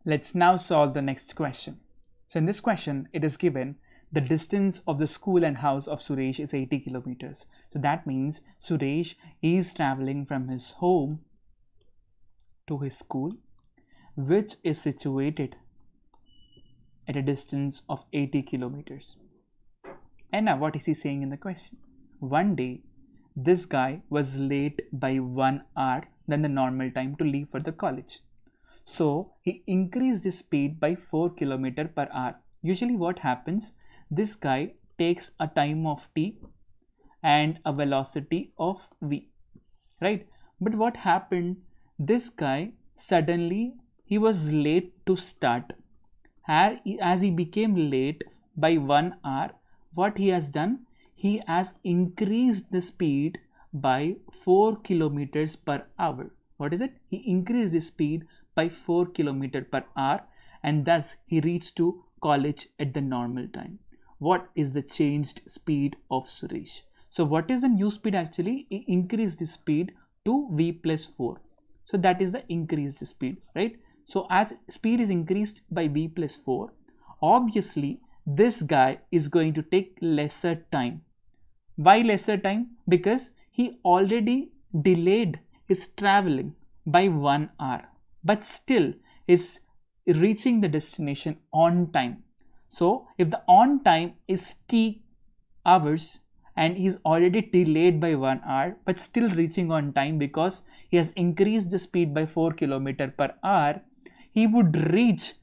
Let's now solve the next question. So in this question, it is given the distance of the school and house of Suresh is 80 kilometers. So that means Suresh is traveling from his home to his school, which is situated at a distance of 80 kilometers. And now what is he saying in the question? One day, this guy was late by 1 hour than the normal time to leave for the college. So he increased his speed by 4 kilometer per hour. Usually what happens, this guy takes a time of t and a velocity of v, right? But what happened, this guy suddenly he was late to start. As he became late by 1 hour, what he has done, he has increased the speed by 4 kilometers per hour. What is it? He increased his speed by 4 kilometers per hour, and thus he reached to college at the normal time. What is the changed speed of Suresh? So what is the new speed actually? He increased his speed to v plus 4. So that is the increased speed, right? So as speed is increased by v plus 4, obviously this guy is going to take lesser time. Why lesser time? Because he already delayed his traveling by 1 hour, but still is reaching the destination on time. So if the on time is t hours and he is already delayed by 1 hour but still reaching on time because he has increased the speed by 4 km per hour, he would reach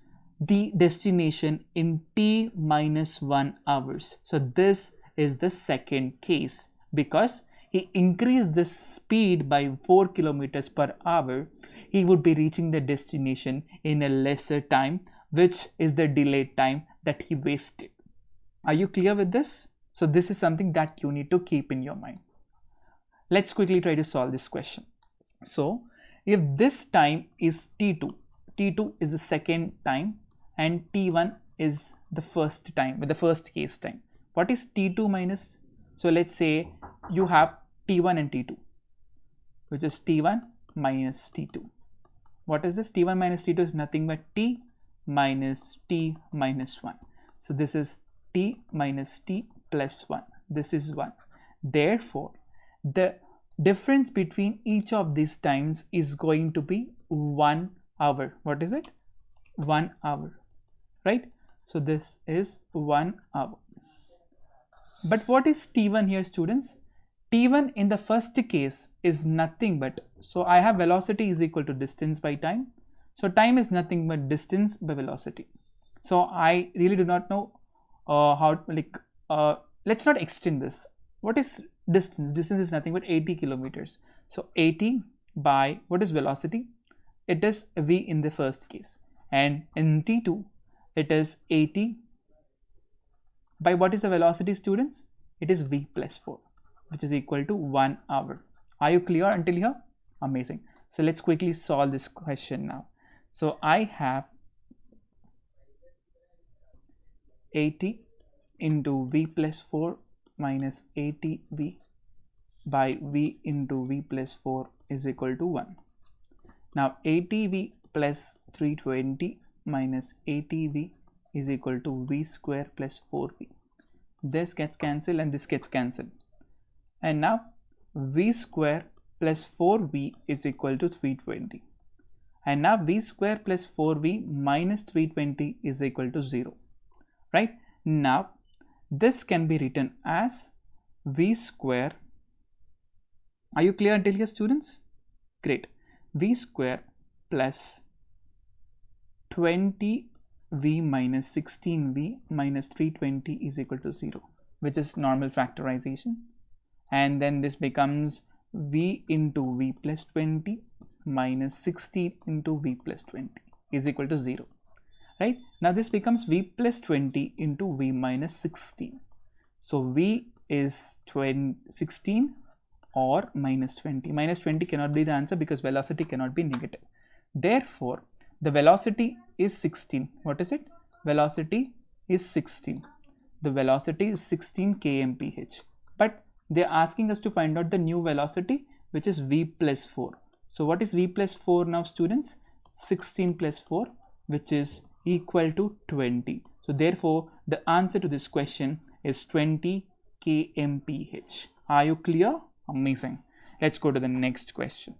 the destination in t minus 1 hours. So this is the second case, because he increased the speed by 4 kilometers per hour, he would be reaching the destination in a lesser time, which is the delayed time that he wasted. Are you clear with this? So this is something that you need to keep in your mind. Let's quickly try to solve this question. So if this time is t2, t2 is the second time and t1 is the first time, with the first case time. What is t2 minus? So let's say you have t1 and t2, which is t1 minus t2. What is this? t1 minus t2 is nothing but t minus t minus 1. So this is t minus t plus 1. This is 1. Therefore, the difference between each of these times is going to be 1 hour. What is it? 1 hour, right? So this is 1 hour. But what is t1 here, students? t1 in the first case is nothing but, so I have velocity is equal to distance by time. So time is nothing but distance by velocity. So I really do not know let's not extend this. What is distance? Distance is nothing but 80 kilometers. So 80 by, what is velocity? It is v in the first case, and in t2 it is 80 by, what is the velocity, students? It is v plus 4, which is equal to 1 hour. Are you clear until here? Amazing. So let's quickly solve this question now. So I have 80 into v plus 4 minus 80v by v into v plus 4 is equal to 1. Now 80v plus 320 minus 80v is equal to v square plus 4v. This gets cancelled and this gets cancelled. And now v square plus 4v is equal to 320. And now v square plus 4v minus 320 is equal to 0. Right? Now this can be written as v square. Are you clear until here, students? Great. V square plus 20v minus 16v minus 320 is equal to 0, which is normal factorization. And then this becomes v into v plus 20 minus 16 into v plus 20 is equal to 0. Right? Now this becomes v plus 20 into v minus 16. So v is 16 or minus 20. Minus 20 cannot be the answer because velocity cannot be negative. Therefore, the velocity is 16. What is it? Velocity is 16. The velocity is 16 kmph. But they are asking us to find out the new velocity, which is v plus 4. So what is v plus 4 now, students? 16 plus 4, which is equal to 20. So therefore, the answer to this question is 20 kmph. Are you clear? Amazing. Let's go to the next question.